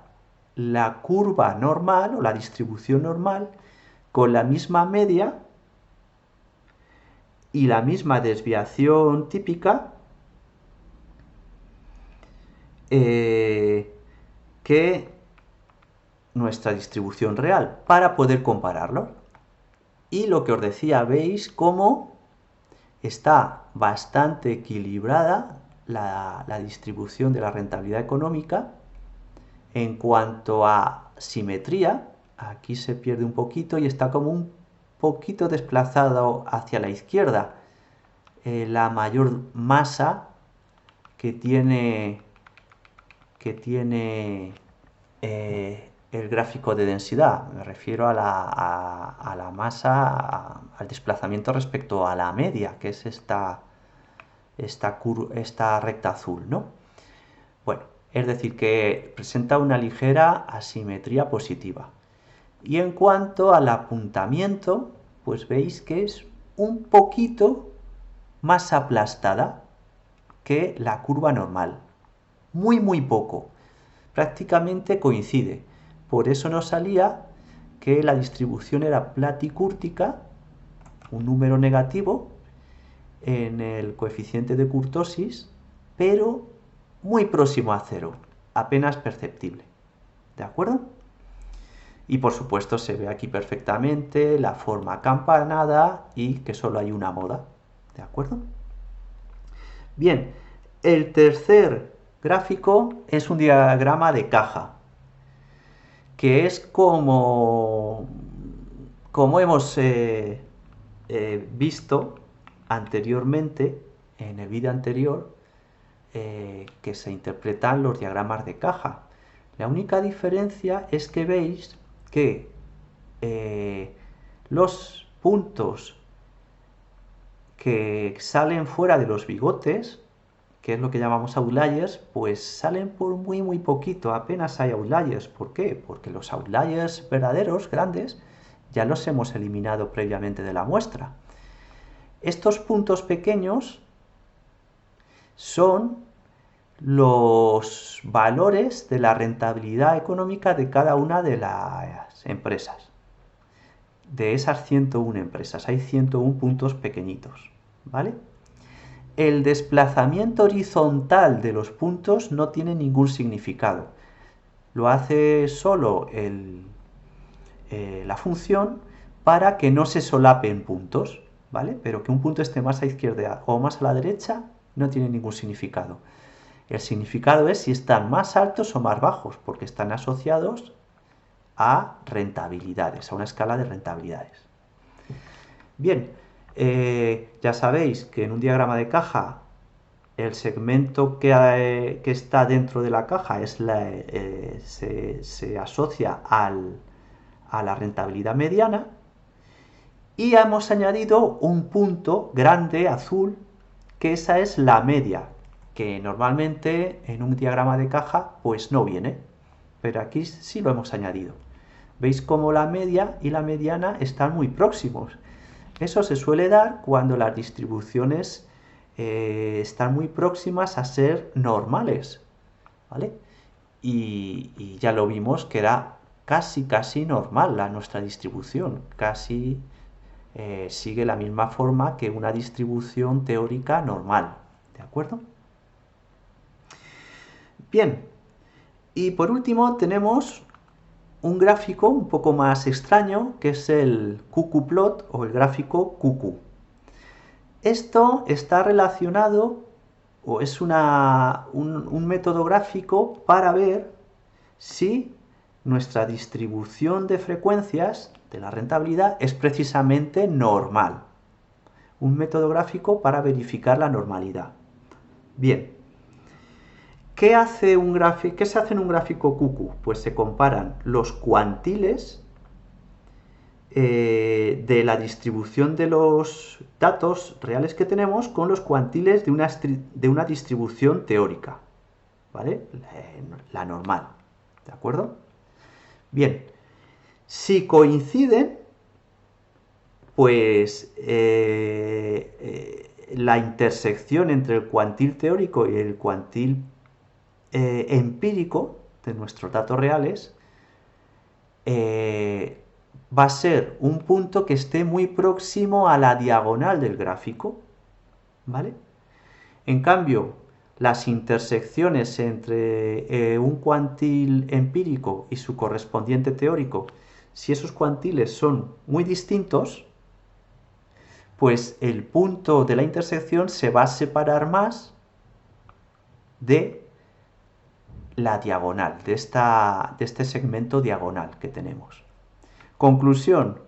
Speaker 1: la curva normal o la distribución normal con la misma media y la misma desviación típica que nuestra distribución real para poder compararlo. Y lo que os decía, veis cómo está bastante equilibrada la distribución de la rentabilidad económica. En cuanto a simetría, aquí se pierde un poquito y está como un poquito desplazado hacia la izquierda. La mayor masa que tiene el gráfico de densidad. Me refiero a la masa, al desplazamiento respecto a la media, que es esta recta azul, ¿no? Bueno, es decir, que presenta una ligera asimetría positiva. Y en cuanto al apuntamiento, pues veis que es un poquito más aplastada que la curva normal. Muy poco. Prácticamente coincide. Por eso nos salía que la distribución era platicúrtica, un número negativo en el coeficiente de kurtosis, pero muy próximo a cero, apenas perceptible. ¿De acuerdo? Y por supuesto se ve aquí perfectamente la forma acampanada y que solo hay una moda. ¿De acuerdo? Bien, el tercer gráfico es un diagrama de caja, que es como hemos visto anteriormente, en el vídeo anterior, que se interpretan los diagramas de caja. La única diferencia es que veis que los puntos que salen fuera de los bigotes, que es lo que llamamos outliers, pues salen por muy poquito, apenas hay outliers. ¿Por qué? Porque los outliers verdaderos, grandes, ya los hemos eliminado previamente de la muestra. Estos puntos pequeños son los valores de la rentabilidad económica de cada una de las empresas. De esas 101 empresas, hay 101 puntos pequeñitos, ¿vale? El desplazamiento horizontal de los puntos no tiene ningún significado. Lo hace solo la función para que no se solapen puntos, ¿vale? Pero que un punto esté más a la izquierda o más a la derecha no tiene ningún significado. El significado es si están más altos o más bajos, porque están asociados a rentabilidades, a una escala de rentabilidades. Bien, ya sabéis que en un diagrama de caja el segmento que está dentro de la caja se asocia a la rentabilidad mediana, y hemos añadido un punto grande azul, que esa es la media, que normalmente en un diagrama de caja pues no viene, pero aquí sí lo hemos añadido. Veis cómo la media y la mediana están muy próximos. Eso se suele dar cuando las distribuciones están muy próximas a ser normales, ¿vale? Y ya lo vimos que era casi normal nuestra distribución, casi sigue la misma forma que una distribución teórica normal, ¿de acuerdo? Bien, y por último tenemos un gráfico un poco más extraño, que es el QQ-plot o el gráfico QQ. Esto está relacionado, o es un método gráfico para ver si nuestra distribución de frecuencias de la rentabilidad es precisamente normal. Un método gráfico para verificar la normalidad. Bien, ¿qué se hace en un gráfico QQ? Pues se comparan los cuantiles de la distribución de los datos reales que tenemos con los cuantiles de una distribución teórica, ¿vale? La normal, ¿de acuerdo? Bien, si coinciden, pues la intersección entre el cuantil teórico y el cuantil empírico de nuestros datos reales va a ser un punto que esté muy próximo a la diagonal del gráfico, ¿vale? En cambio, las intersecciones entre un cuantil empírico y su correspondiente teórico, si esos cuantiles son muy distintos, pues el punto de la intersección se va a separar más de la diagonal, de este segmento diagonal que tenemos. Conclusión,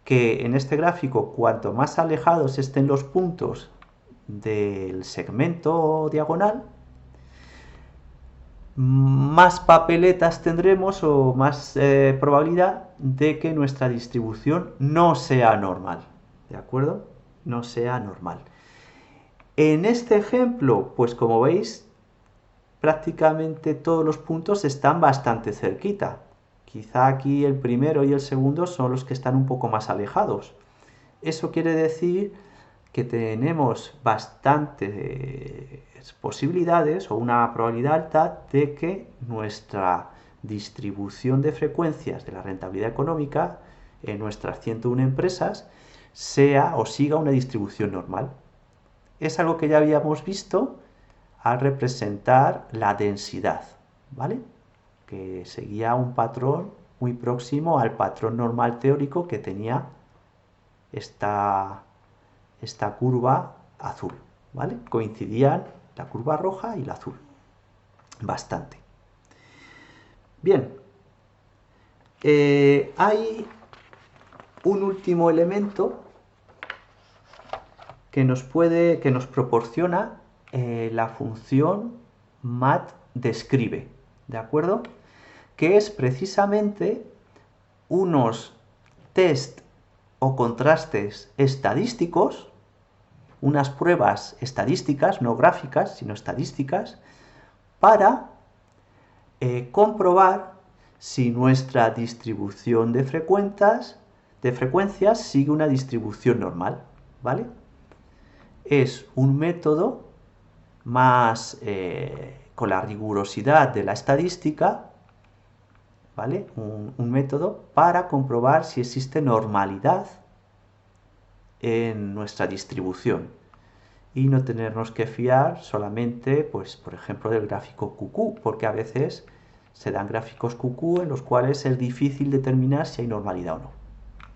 Speaker 1: que en este gráfico, cuanto más alejados estén los puntos del segmento diagonal, más papeletas tendremos o más probabilidad de que nuestra distribución no sea normal, ¿de acuerdo? No sea normal. En este ejemplo, pues como veis, prácticamente todos los puntos están bastante cerquita. Quizá aquí el primero y el segundo son los que están un poco más alejados. Eso quiere decir que tenemos bastantes posibilidades o una probabilidad alta de que nuestra distribución de frecuencias de la rentabilidad económica en nuestras 101 empresas sea o siga una distribución normal. Es algo que ya habíamos visto al representar la densidad, ¿vale? Que seguía un patrón muy próximo al patrón normal teórico que tenía esta curva azul, ¿vale? Coincidían la curva roja y la azul, bastante. Bien, hay un último elemento que nos proporciona la función matDescribe, ¿de acuerdo? Que es precisamente unos test o contrastes estadísticos, unas pruebas estadísticas, no gráficas, sino estadísticas, para comprobar si nuestra distribución de frecuencias sigue una distribución normal, ¿vale? Es un método más con la rigurosidad de la estadística, ¿vale? Un método para comprobar si existe normalidad en nuestra distribución y no tenernos que fiar solamente, pues, por ejemplo, del gráfico QQ, porque a veces se dan gráficos QQ en los cuales es difícil determinar si hay normalidad o no,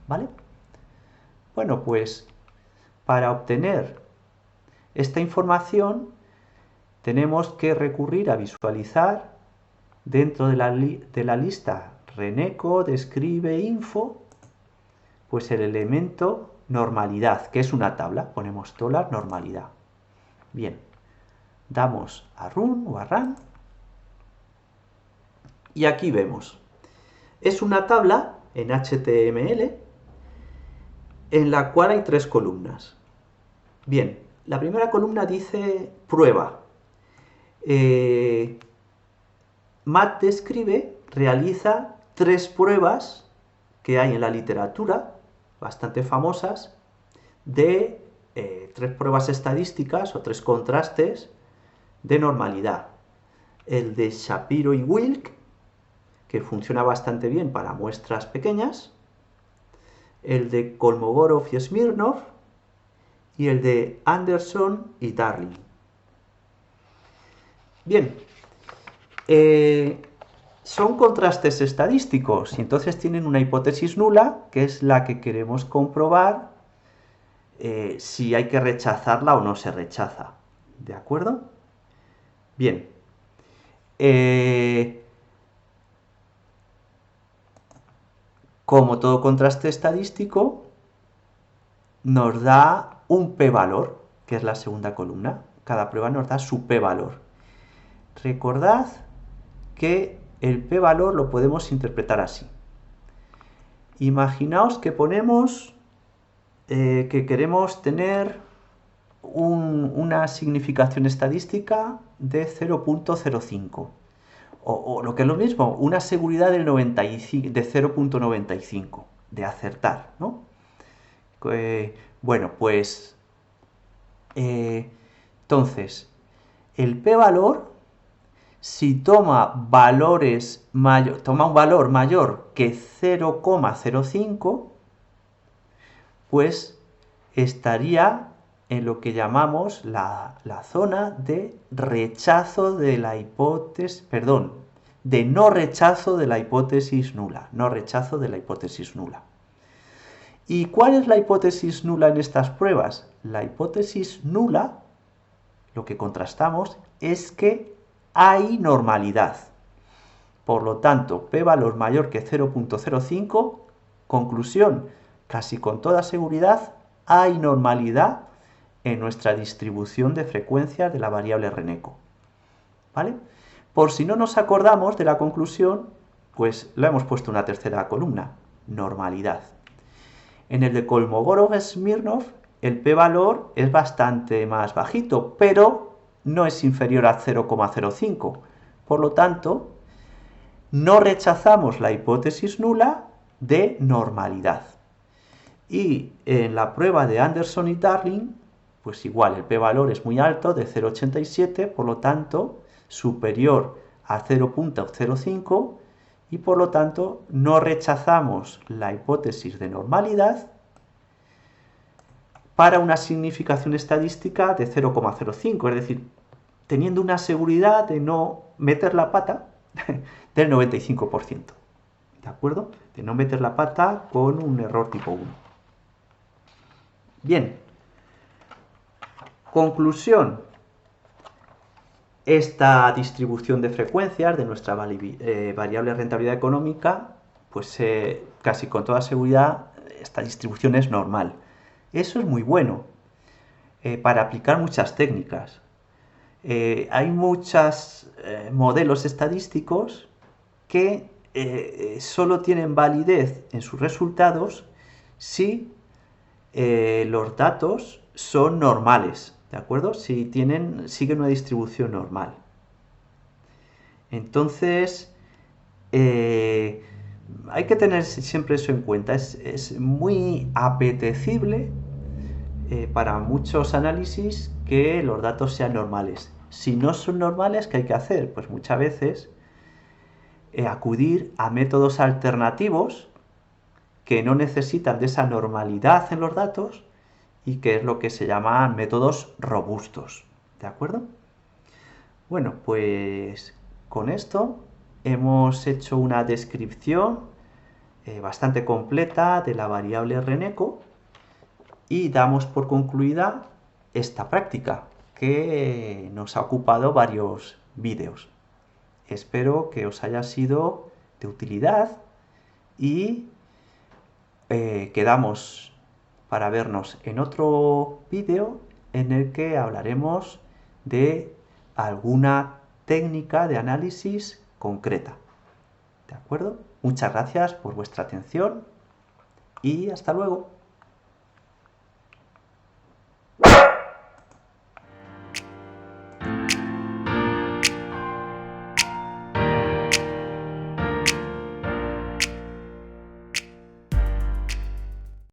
Speaker 1: ¿vale? Bueno, pues para obtener esta información tenemos que recurrir a visualizar dentro de la lista Reneco, Describe, Info, pues el elemento normalidad, que es una tabla. Ponemos $normalidad. Bien, damos a Run o a Run y aquí vemos. Es una tabla en HTML en la cual hay 3 columnas. Bien, la primera columna dice prueba. matDescribe realiza 3 pruebas que hay en la literatura, bastante famosas, de 3 pruebas estadísticas o 3 contrastes de normalidad. El de Shapiro y Wilk, que funciona bastante bien para muestras pequeñas, el de Kolmogorov y Smirnov, y el de Anderson y Darling. Bien, son contrastes estadísticos y entonces tienen una hipótesis nula, que es la que queremos comprobar si hay que rechazarla o no se rechaza. ¿De acuerdo? Bien. Como todo contraste estadístico, nos da un p-valor, que es la segunda columna. Cada prueba nos da su p-valor. Recordad que el p-valor lo podemos interpretar así. Imaginaos que ponemos que queremos tener una significación estadística de 0.05 o lo que es lo mismo, una seguridad de 0.95 de acertar, ¿no? Bueno, pues entonces el p-valor, si toma un valor mayor que 0,05, pues estaría en lo que llamamos la zona de rechazo de la hipótesis, perdón, de no rechazo de la hipótesis nula, no rechazo de la hipótesis nula. ¿Y cuál es la hipótesis nula en estas pruebas? La hipótesis nula, lo que contrastamos, es que hay normalidad. Por lo tanto, p-valor mayor que 0.05, conclusión, casi con toda seguridad, hay normalidad en nuestra distribución de frecuencias de la variable Reneco. ¿Vale? Por si no nos acordamos de la conclusión, pues le hemos puesto una tercera columna, normalidad. En el de Kolmogorov-Smirnov, el p-valor es bastante más bajito, pero no es inferior a 0,05. Por lo tanto, no rechazamos la hipótesis nula de normalidad. Y en la prueba de Anderson y Darling, pues igual, el p-valor es muy alto, de 0,87, por lo tanto, superior a 0.05, y por lo tanto no rechazamos la hipótesis de normalidad para una significación estadística de 0,05, es decir, teniendo una seguridad de no meter la pata del 95%. ¿De acuerdo? De no meter la pata con un error tipo 1. Bien. Conclusión. Esta distribución de frecuencias de nuestra variable rentabilidad económica, pues casi con toda seguridad, esta distribución es normal. Eso es muy bueno para aplicar muchas técnicas. Hay muchos modelos estadísticos que solo tienen validez en sus resultados si los datos son normales, ¿de acuerdo? Si siguen una distribución normal. Entonces, hay que tener siempre eso en cuenta. Es muy apetecible para muchos análisis que los datos sean normales. Si no son normales, ¿qué hay que hacer? Pues muchas veces acudir a métodos alternativos que no necesitan de esa normalidad en los datos y que es lo que se llaman métodos robustos. ¿De acuerdo? Bueno, pues con esto hemos hecho una descripción bastante completa de la variable Reneco y damos por concluida esta práctica que nos ha ocupado varios vídeos. Espero que os haya sido de utilidad y quedamos para vernos en otro vídeo en el que hablaremos de alguna técnica de análisis concreta. ¿De acuerdo? Muchas gracias por vuestra atención y hasta luego.